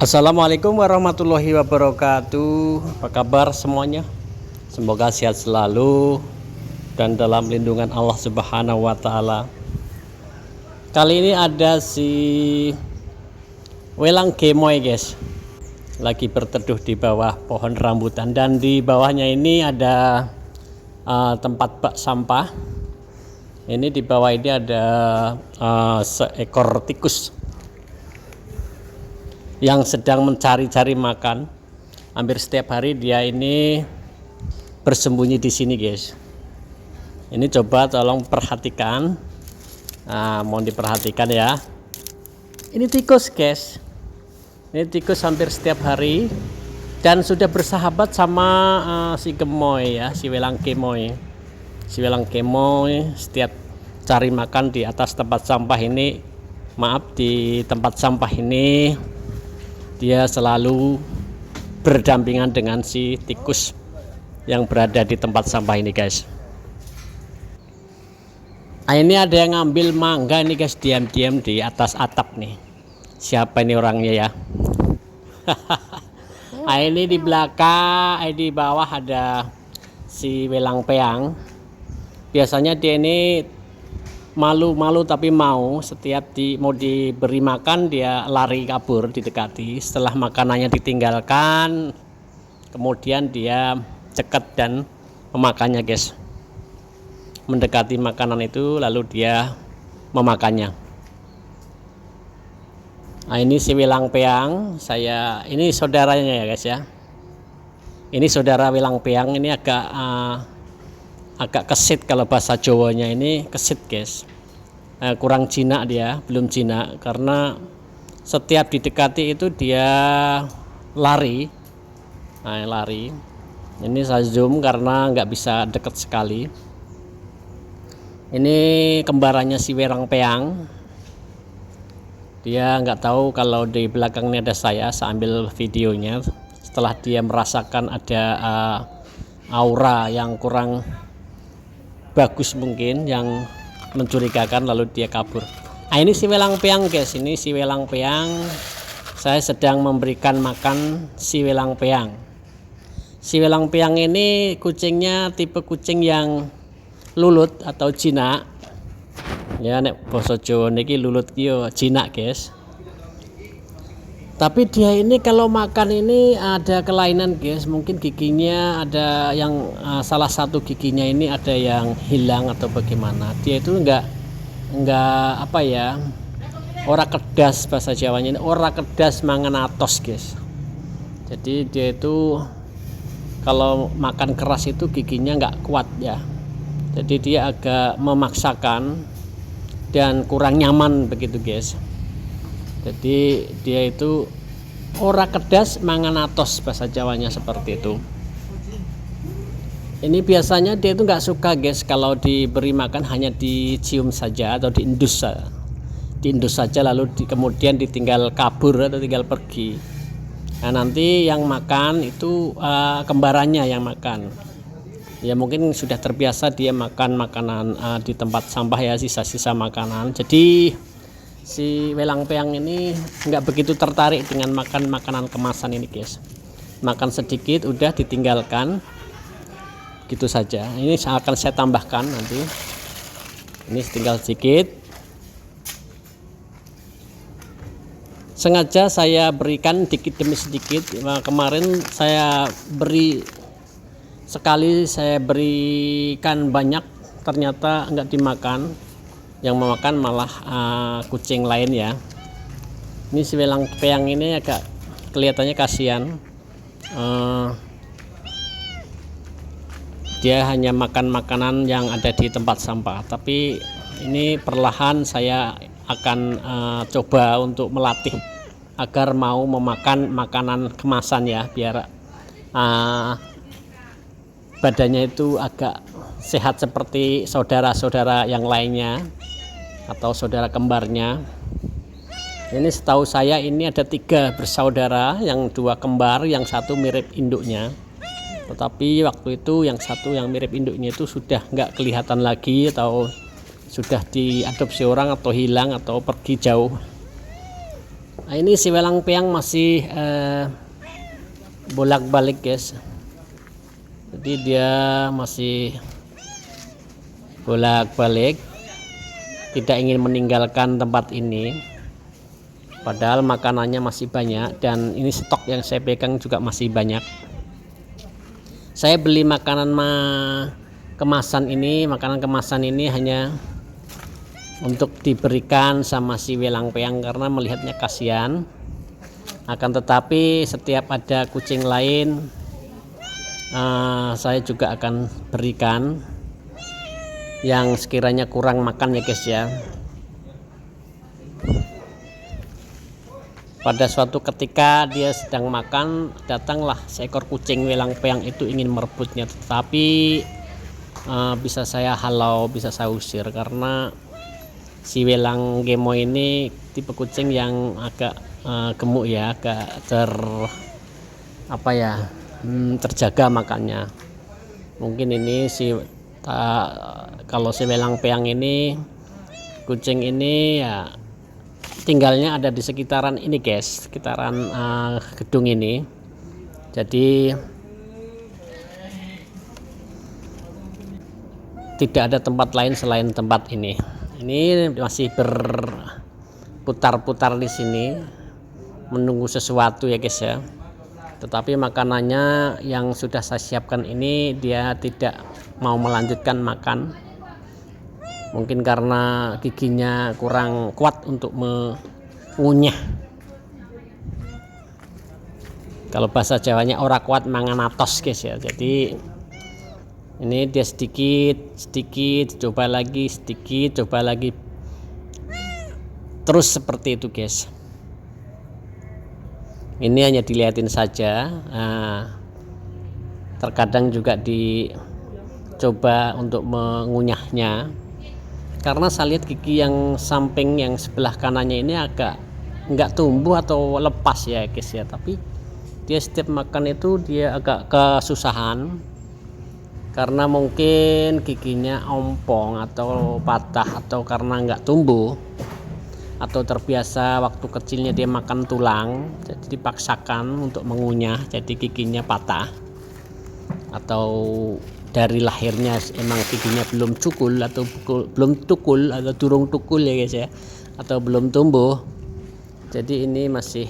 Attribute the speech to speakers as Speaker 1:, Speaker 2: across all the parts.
Speaker 1: Assalamualaikum warahmatullahi wabarakatuh. Apa kabar semuanya? Semoga sehat selalu dan dalam lindungan Allah Subhanahu wa taala. Kali ini ada si welang gemoy, guys. Lagi berteduh di bawah pohon rambutan, dan di bawahnya ini ada tempat bak sampah. Ini di bawah ini ada seekor tikus yang sedang mencari-cari makan. Hampir setiap hari dia ini bersembunyi di sini, guys. Ini coba tolong perhatikan. Mohon diperhatikan ya. Ini tikus, guys. Ini tikus hampir setiap hari dan sudah bersahabat sama si gemoy ya, si welang gemoy. Si welang gemoy setiap cari makan di atas tempat sampah ini. Maaf, di tempat sampah ini dia selalu berdampingan dengan si tikus yang berada di tempat sampah ini, guys. Ini ada yang ngambil mangga ini, guys, diam-diam di atas atap nih. Siapa ini orangnya ya? Ini di belakang, di bawah ada si welang peang. Biasanya dia ini malu-malu tapi mau. Setiap mau diberi makan dia lari kabur, didekati. Setelah makanannya ditinggalkan, kemudian dia cekat dan memakannya, guys. Mendekati makanan itu lalu dia memakannya. Ini si welang peang. Ini saudaranya ya, guys ya. Ini saudara welang peang. Ini agak kesit, kalau bahasa Jawanya ini kesit, guys. Kurang jinak dia, belum jinak, karena setiap didekati itu dia lari. Lari. Ini saya zoom karena nggak bisa dekat sekali. Ini kembarannya si welang peang. Dia nggak tahu kalau di belakangnya ada saya ambil videonya. Setelah dia merasakan ada aura yang kurang bagus, mungkin yang mencurigakan, lalu dia kabur. Ini si welang peang, guys. Ini si welang peang. Saya sedang memberikan makan si welang peang. Si welang peang ini kucingnya tipe kucing yang lulut atau jinak. Ya, nek basa Jawa niki lulut yo jinak, guys. Tapi dia ini kalau makan ini ada kelainan, guys. Mungkin giginya ada yang salah satu giginya ini ada yang hilang atau bagaimana. Dia itu enggak apa ya, ora kedas, bahasa Jawanya ini ora kedas mangan atos, guys. Jadi dia itu kalau makan keras itu giginya enggak kuat ya. Jadi dia agak memaksakan dan kurang nyaman begitu, guys. Jadi dia itu ora kedas mangan atos, bahasa Jawanya seperti itu. Ini biasanya dia itu nggak suka, guys, kalau diberi makan hanya dicium saja atau diindus saja lalu kemudian ditinggal kabur atau tinggal pergi. Nanti yang makan itu kembarannya yang makan. Ya mungkin sudah terbiasa dia makan makanan di tempat sampah ya, sisa-sisa makanan. Jadi si welang peang ini nggak begitu tertarik dengan makan makanan kemasan ini, guys. Makan sedikit udah ditinggalkan gitu saja. Ini akan saya tambahkan nanti. Ini tinggal sedikit. Sengaja saya berikan dikit demi sedikit. Kemarin saya berikan banyak, ternyata nggak dimakan. Yang memakan malah kucing lain ya. Ini si welang peang ini agak kelihatannya kasihan. Dia hanya makan makanan yang ada di tempat sampah. Tapi ini perlahan saya akan coba untuk melatih agar mau memakan makanan kemasan ya, biar badannya itu agak sehat seperti saudara-saudara yang lainnya atau saudara kembarnya. Ini setahu saya ini ada 3 bersaudara, yang 2 kembar, yang 1 mirip induknya. Tetapi waktu itu yang 1 yang mirip induknya itu sudah nggak kelihatan lagi, atau sudah diadopsi orang, atau hilang, atau pergi jauh. Nah, ini si welang peang masih bolak-balik guys, jadi dia masih bolak-balik, tidak ingin meninggalkan tempat ini, padahal makanannya masih banyak dan ini stok yang saya pegang juga masih banyak. Saya beli makanan kemasan ini hanya untuk diberikan sama si welang peang karena melihatnya kasihan. Akan tetapi setiap ada kucing lain saya juga akan berikan yang sekiranya kurang makan ya guys ya. Pada suatu ketika dia sedang makan, datanglah seekor kucing welang peang itu ingin merebutnya, tetapi bisa saya halau, bisa saya usir karena si welang gemo ini tipe kucing yang agak gemuk ya, agak terjaga makannya. Mungkin ini kalau si welang peang ini, kucing ini ya tinggalnya ada di sekitaran ini guys, sekitaran gedung ini. Jadi tidak ada tempat lain selain tempat ini. Ini masih berputar-putar di sini menunggu sesuatu ya guys ya. Tetapi makanannya yang sudah saya siapkan ini dia tidak mau melanjutkan makan. Mungkin karena giginya kurang kuat untuk mengunyah. Kalau bahasa Jawanya ora kuat mangan atos guys ya. Jadi ini dia sedikit coba lagi, sedikit coba lagi, terus seperti itu guys. Ini hanya dilihatin saja. Terkadang juga dicoba untuk mengunyahnya, karena saya lihat gigi yang samping yang sebelah kanannya ini agak nggak tumbuh atau lepas ya guys ya, tapi dia setiap makan itu dia agak kesusahan karena mungkin giginya ompong atau patah atau karena nggak tumbuh atau terbiasa waktu kecilnya dia makan tulang, jadi dipaksakan untuk mengunyah, jadi giginya patah, atau dari lahirnya emang giginya belum cukul atau belum tukul atau durung tukul ya guys ya, atau belum tumbuh. Jadi ini masih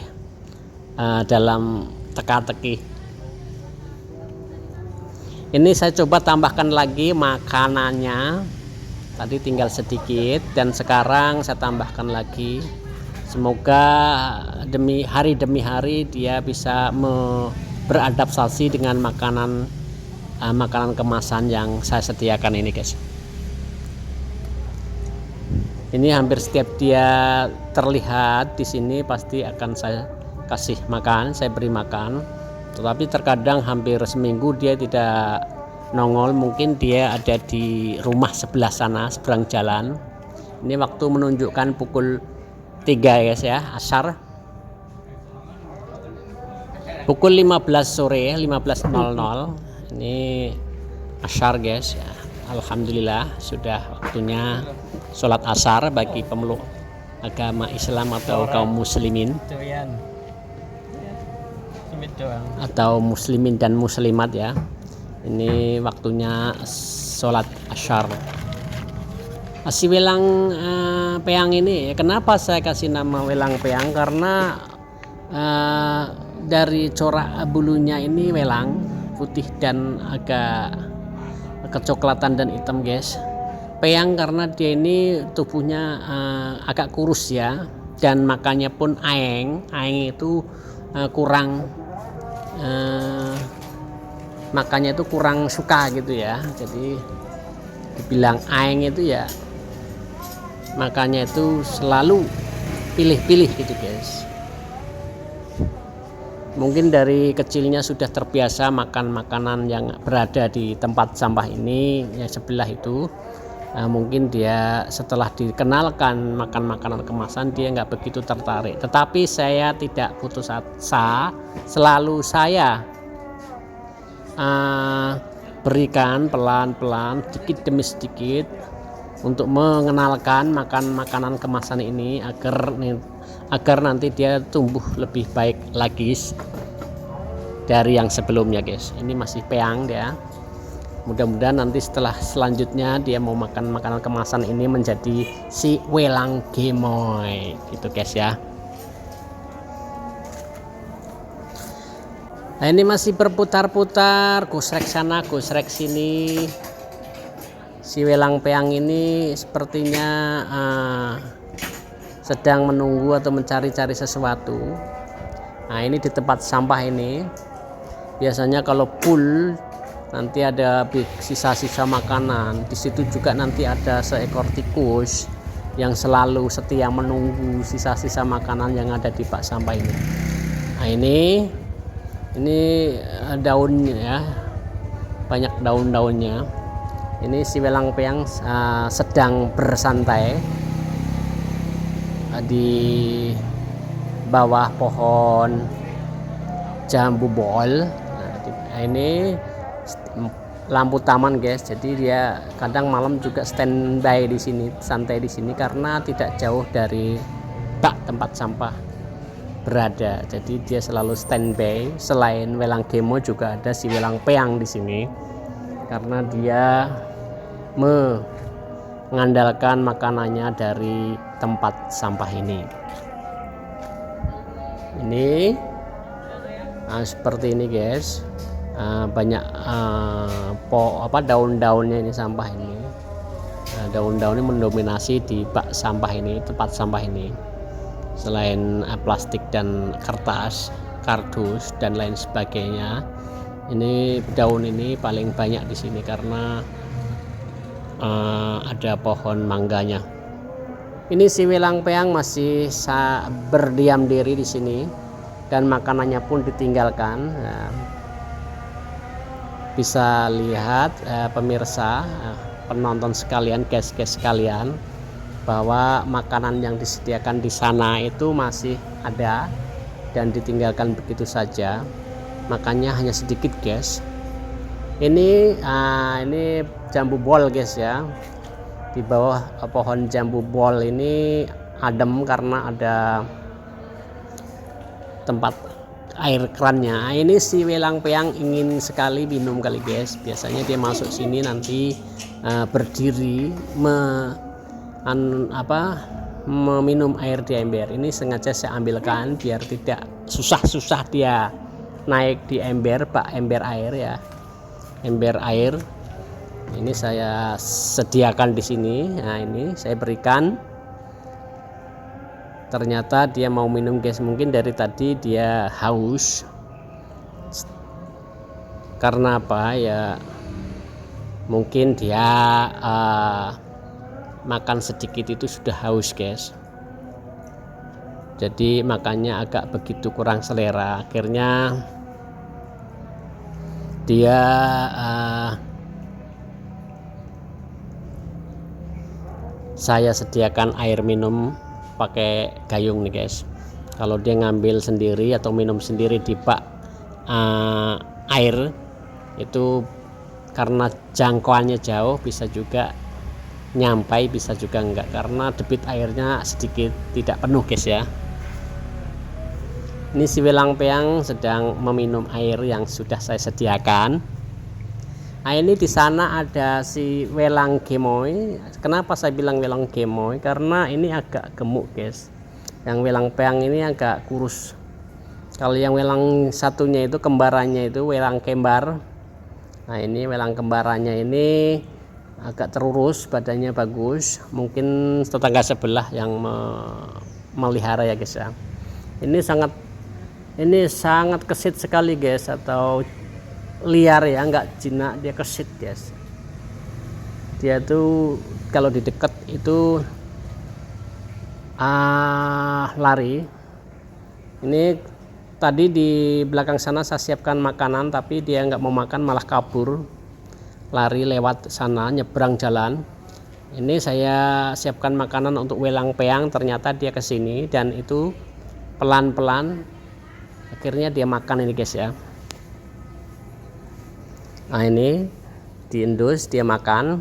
Speaker 1: dalam teka-teki. Ini saya coba tambahkan lagi makanannya, tadi tinggal sedikit dan sekarang saya tambahkan lagi. Semoga demi hari dia bisa beradaptasi dengan makanan kemasan yang saya sediakan ini guys. Ini hampir setiap dia terlihat di sini pasti akan saya kasih makan, saya beri makan. Tetapi terkadang hampir seminggu dia tidak nongol, mungkin dia ada di rumah sebelah sana, seberang jalan. Ini waktu menunjukkan pukul 3 guys ya, asar. Pukul 15 sore, 15.00. Ini asar guys ya. Alhamdulillah sudah waktunya sholat asar bagi pemeluk agama Islam atau kaum muslimin atau muslimin dan muslimat ya. Ini waktunya sholat asyar. Si welang peang ini, kenapa saya kasih nama welang peang? Karena dari corak bulunya ini welang putih dan agak kecoklatan dan hitam guys. Peang karena dia ini tubuhnya agak kurus ya, dan makannya pun aeng itu kurang makannya itu kurang suka gitu ya. Jadi dibilang aeng itu ya makannya itu selalu pilih-pilih gitu guys. Mungkin dari kecilnya sudah terbiasa makan makanan yang berada di tempat sampah ini yang sebelah itu. Mungkin dia setelah dikenalkan makan makanan kemasan dia nggak begitu tertarik, tetapi saya tidak putus asa, selalu saya berikan pelan-pelan, sedikit demi sedikit untuk mengenalkan makan makanan kemasan ini agar agar nanti dia tumbuh lebih baik lagi dari yang sebelumnya guys. Ini masih peang dia. Mudah-mudahan nanti setelah selanjutnya dia mau makan makanan kemasan ini menjadi si welang gemoy gitu guys ya. Nah ini masih berputar-putar, gusrek sana gusrek sini. Si welang peang ini sepertinya sedang menunggu atau mencari-cari sesuatu. Nah ini di tempat sampah ini biasanya kalau full nanti ada sisa-sisa makanan. Di situ juga nanti ada seekor tikus yang selalu setia menunggu sisa-sisa makanan yang ada di bak sampah ini. Nah ini daunnya ya, banyak daun-daunnya. Ini si welang peang sedang bersantai di bawah pohon jambu bol. Nah, ini lampu taman guys, jadi dia kadang malam juga standby di sini, santai di sini karena tidak jauh dari bak tempat sampah berada. Jadi dia selalu standby. Selain welang gemo juga ada si welang peang di sini karena dia mengandalkan makanannya dari tempat sampah ini. Ini seperti ini guys, banyak daun-daunnya ini sampah ini. Daun-daunnya mendominasi di bak sampah ini, tempat sampah ini. Selain plastik dan kertas, kardus dan lain sebagainya, ini daun ini paling banyak di sini karena ada pohon mangganya. Ini si welang peang masih berdiam diri di sini dan makanannya pun ditinggalkan. Bisa lihat pemirsa, penonton sekalian, guys sekalian, bahwa makanan yang disediakan di sana itu masih ada dan ditinggalkan begitu saja. Makannya hanya sedikit guys. Ini jambu bol guys ya. Di bawah pohon jambu bol ini adem karena ada tempat air kerannya. Ini si welang peang ingin sekali minum kali guys. Biasanya dia masuk sini nanti berdiri meminum air di ember. Ini sengaja saya ambilkan biar tidak susah-susah dia naik di ember, ember air ya. Ember air ini saya sediakan di sini. Nah ini saya berikan. Ternyata dia mau minum guys. Mungkin dari tadi dia haus. Karena apa ya, mungkin dia makan sedikit itu sudah haus guys. Jadi makannya agak begitu kurang selera. Akhirnya dia saya sediakan air minum pakai gayung nih guys. Kalau dia ngambil sendiri atau minum sendiri di bak air itu karena jangkauannya jauh, bisa juga nyampai, bisa juga enggak karena debit airnya sedikit tidak penuh guys ya. Ini si welang peang sedang meminum air yang sudah saya sediakan. Nah ini di sana ada si welang gemoy. Kenapa saya bilang welang gemoy? Karena ini agak gemuk guys. Yang welang peang ini agak kurus. Kalau yang welang satunya itu kembarannya itu welang kembar. Nah ini welang kembarannya ini agak terurus, badannya bagus. Mungkin tetangga sebelah yang melihara ya guys ya. Ini sangat kesit sekali guys, atau liar ya, nggak jinak, dia kesit guys. Dia tuh kalau di dekat itu lari. Ini tadi di belakang sana saya siapkan makanan, tapi dia nggak mau makan, malah kabur, lari lewat sana, nyebrang jalan. Ini saya siapkan makanan untuk welang peang, ternyata dia kesini dan itu pelan-pelan akhirnya dia makan ini guys ya. Nah ini diendus, dia makan.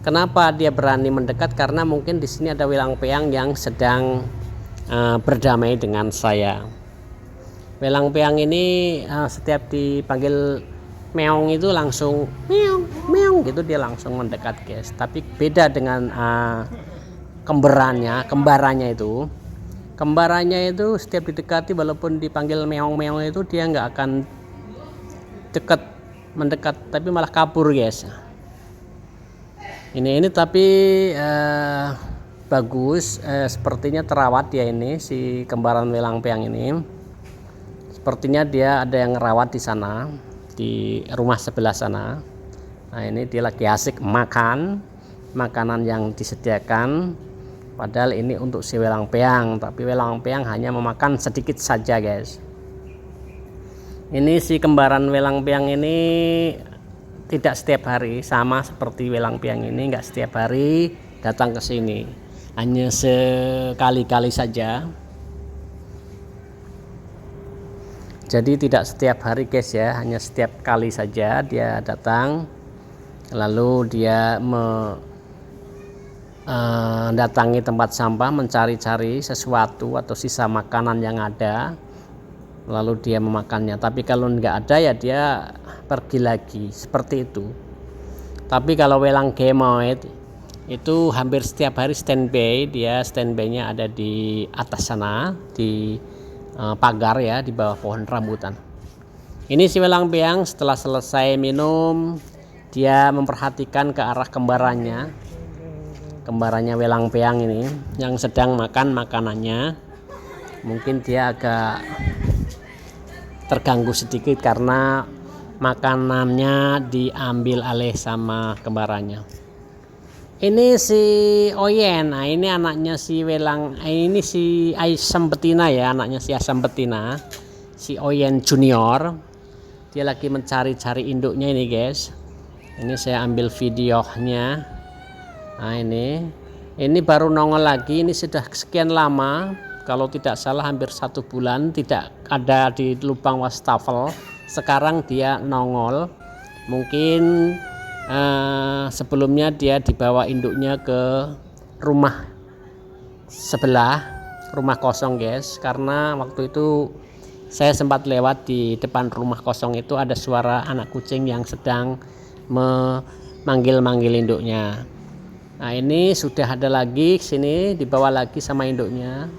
Speaker 1: Kenapa dia berani mendekat? Karena mungkin di sini ada welang peang yang sedang berdamai dengan saya. Welang piang ini setiap dipanggil meong itu langsung meong meong gitu, dia langsung mendekat guys. Tapi beda dengan kembarannya itu. Kembarannya itu setiap didekati walaupun dipanggil meong meong itu dia nggak akan mendekat, tapi malah kabur guys. Ini tapi bagus, sepertinya terawat ya ini si kembaran welang piang ini. Sepertinya dia ada yang ngerawat di sana, di rumah sebelah sana. Nah ini dia lagi asik makan makanan yang disediakan, padahal ini untuk si welang piang, tapi welang piang hanya memakan sedikit saja guys. Ini si kembaran welang piang ini tidak setiap hari, sama seperti welang piang ini nggak setiap hari datang ke sini, hanya sekali-kali saja. Jadi tidak setiap hari guys ya, hanya setiap kali saja dia datang, lalu dia mendatangi tempat sampah mencari-cari sesuatu atau sisa makanan yang ada, lalu dia memakannya. Tapi kalau nggak ada ya dia pergi lagi, seperti itu. Tapi kalau welang gemoid itu hampir setiap hari standby, dia standby-nya ada di atas sana, di pagar ya, di bawah pohon rambutan. Ini si welang piang setelah selesai minum, dia memperhatikan ke arah kembarannya welang piang ini yang sedang makan makanannya. Mungkin dia agak terganggu sedikit karena makanannya diambil alih sama kembarannya. Ini si Oyen, nah ini anaknya si welang, ini si asam betina ya, anaknya si asam betina, si Oyen junior. Dia lagi mencari-cari induknya ini guys. Ini saya ambil videonya. Nah ini baru nongol lagi, ini sudah sekian lama, kalau tidak salah hampir 1 bulan tidak ada di lubang wastafel. Sekarang dia nongol, mungkin sebelumnya dia dibawa induknya ke rumah sebelah, rumah kosong guys, karena waktu itu saya sempat lewat di depan rumah kosong itu, ada suara anak kucing yang sedang memanggil-manggil induknya. Nah ini sudah ada lagi, sini dibawa lagi sama induknya,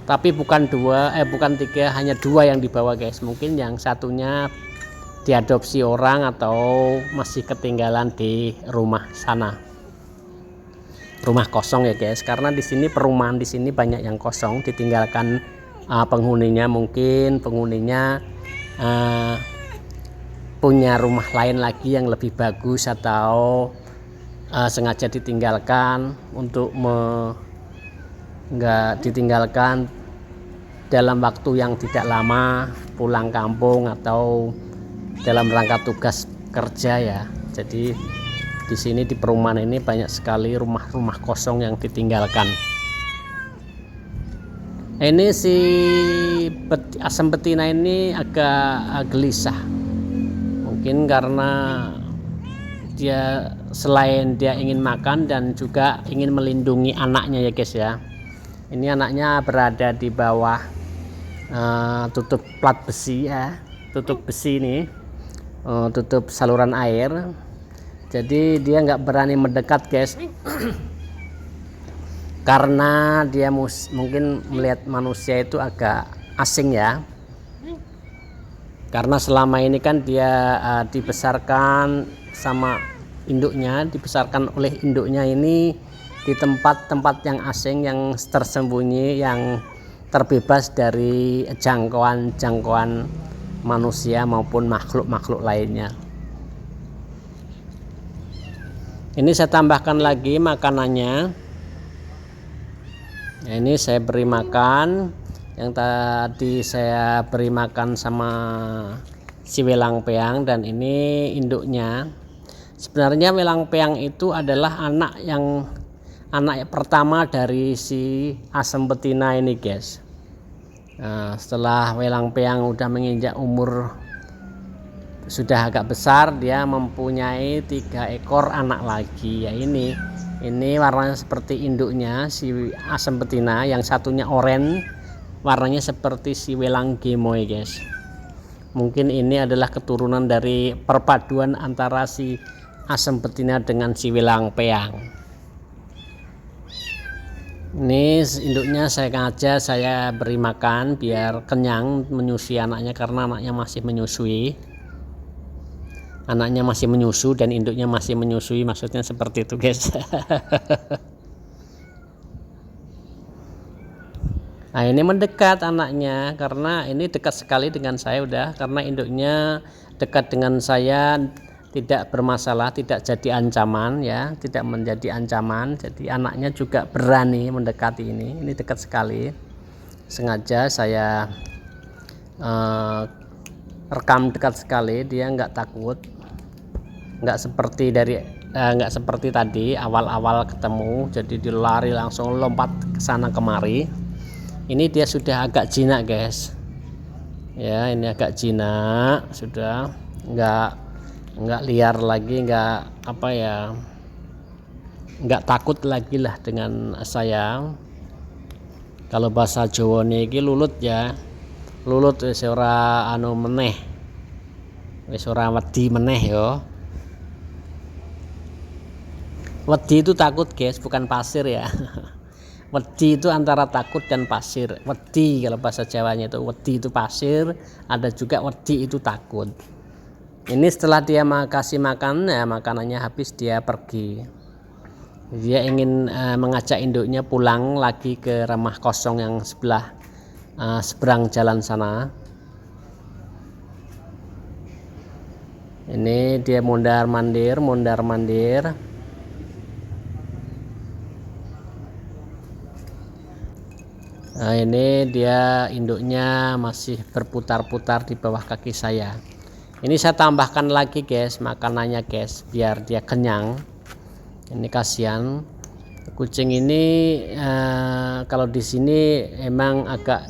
Speaker 1: tapi bukan 3, hanya 2 yang dibawa guys. Mungkin yang satunya diadopsi orang atau masih ketinggalan di rumah sana, rumah kosong ya guys, karena di sini perumahan di sini banyak yang kosong ditinggalkan penghuninya. Mungkin penghuninya punya rumah lain lagi yang lebih bagus, atau sengaja ditinggalkan untuk nggak ditinggalkan dalam waktu yang tidak lama pulang kampung atau dalam rangka tugas kerja ya. Jadi di sini di perumahan ini banyak sekali rumah-rumah kosong yang ditinggalkan. Ini si asam betina ini agak gelisah, mungkin karena dia selain dia ingin makan dan juga ingin melindungi anaknya ya guys ya. Ini anaknya berada di bawah tutup plat besi ya, tutup besi ini, tutup saluran air. Jadi dia nggak berani mendekat guys karena dia mungkin melihat manusia itu agak asing ya, karena selama ini kan dia dibesarkan sama induknya, dibesarkan oleh induknya ini di tempat-tempat yang asing, yang tersembunyi, yang terbebas dari jangkauan manusia maupun makhluk-makhluk lainnya. Ini saya tambahkan lagi makanannya. Nah, ini saya beri makan, yang tadi saya beri makan sama si welang piang, dan ini induknya. Sebenarnya welang piang itu adalah anak pertama dari si asam betina ini guys. Nah, setelah welang piang udah menginjak umur sudah agak besar, dia mempunyai 3 ekor anak lagi ya. Ini Ini warnanya seperti induknya si asam betina, yang satunya oranye, warnanya seperti si welang gemoy guys. Mungkin ini adalah keturunan dari perpaduan antara si asam betina dengan si welang peyang. Ini induknya saya beri makan biar kenyang menyusui anaknya, karena anaknya masih menyusui. Anaknya masih menyusu dan induknya masih menyusui, maksudnya seperti itu guys. Nah ini mendekat anaknya, karena ini dekat sekali dengan saya udah, karena induknya dekat dengan saya, tidak bermasalah, tidak jadi ancaman ya, tidak menjadi ancaman. Jadi anaknya juga berani mendekati ini dekat sekali. Sengaja saya rekam dekat sekali, dia nggak takut. Nggak seperti tadi awal-awal ketemu, jadi dia lari langsung lompat ke sana kemari. Ini dia sudah agak jinak guys ya, ini agak jinak, sudah nggak liar lagi, nggak takut lagi lah dengan saya. Kalau bahasa Jawa niki lulut ya, lulut wis ora anu meneh, wis ora wedi meneh yo. Wedi itu takut guys, bukan pasir ya. Wedi itu antara takut dan pasir. Wedi kalau bahasa Jawanya itu, wedi itu pasir, ada juga wedi itu takut. Ini setelah dia kasih makan ya, makanannya habis, dia pergi. Dia ingin mengajak induknya pulang lagi ke rumah kosong yang seberang jalan sana. Ini dia mondar mandir. Nah, ini dia induknya masih berputar-putar di bawah kaki saya. Ini saya tambahkan lagi guys makanannya guys, biar dia kenyang. Ini kasihan kucing ini, kalau di sini emang agak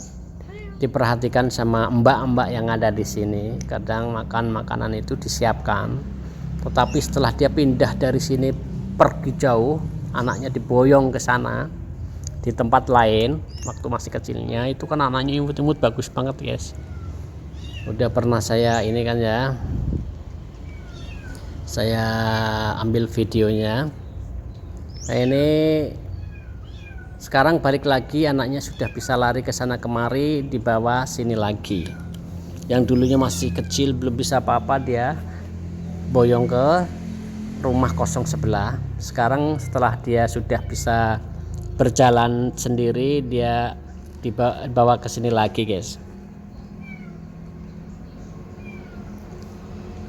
Speaker 1: diperhatikan sama mbak-mbak yang ada di sini. Kadang makan makanan itu disiapkan, tetapi setelah dia pindah dari sini pergi jauh, anaknya diboyong ke sana. Di tempat lain waktu masih kecilnya itu kan anaknya imut-imut bagus banget guys, udah pernah saya ini kan ya, saya ambil videonya. Nah ini sekarang balik lagi, anaknya sudah bisa lari ke sana kemari, di bawah sini lagi. Yang dulunya masih kecil belum bisa apa-apa, dia boyong ke rumah kosong sebelah. Sekarang setelah dia sudah bisa berjalan sendiri, dia dibawa ke sini lagi guys.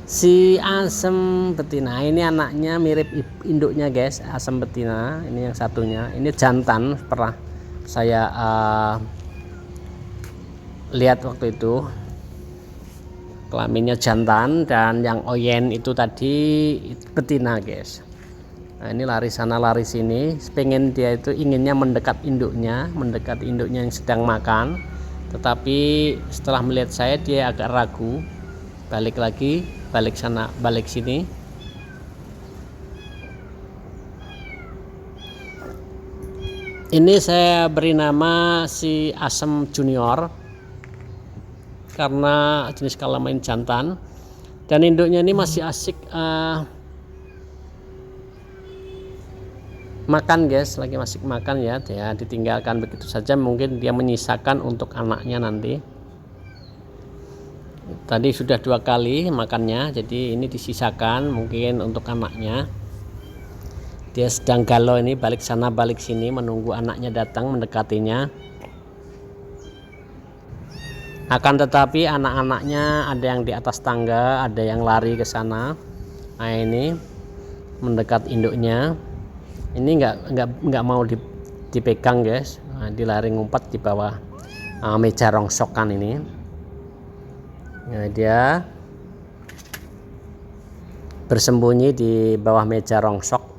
Speaker 1: Si asam betina ini anaknya mirip induknya guys, asam betina. Ini yang satunya, ini jantan, pernah saya lihat waktu itu, kelaminnya jantan, dan yang oyen itu tadi betina guys. Nah ini lari sana lari sini, pengen dia itu inginnya mendekat induknya yang sedang makan, tetapi setelah melihat saya dia agak ragu, balik lagi, balik sana balik sini. Ini saya beri nama si asam junior karena jenis kelamin jantan, dan induknya ini masih asik makan guys, lagi masih makan ya, dia ditinggalkan begitu saja, mungkin dia menyisakan untuk anaknya nanti. Tadi sudah 2 kali makannya, jadi ini disisakan mungkin untuk anaknya. Dia sedang galau ini, balik sana balik sini menunggu anaknya datang mendekatinya. Akan tetapi anak-anaknya ada yang di atas tangga, ada yang lari ke sana. Nah ini mendekat induknya. Ini nggak mau dipegang guys. Nah, dia lari ngumpet di bawah meja rongsokan ini. Nah, dia bersembunyi di bawah meja rongsok.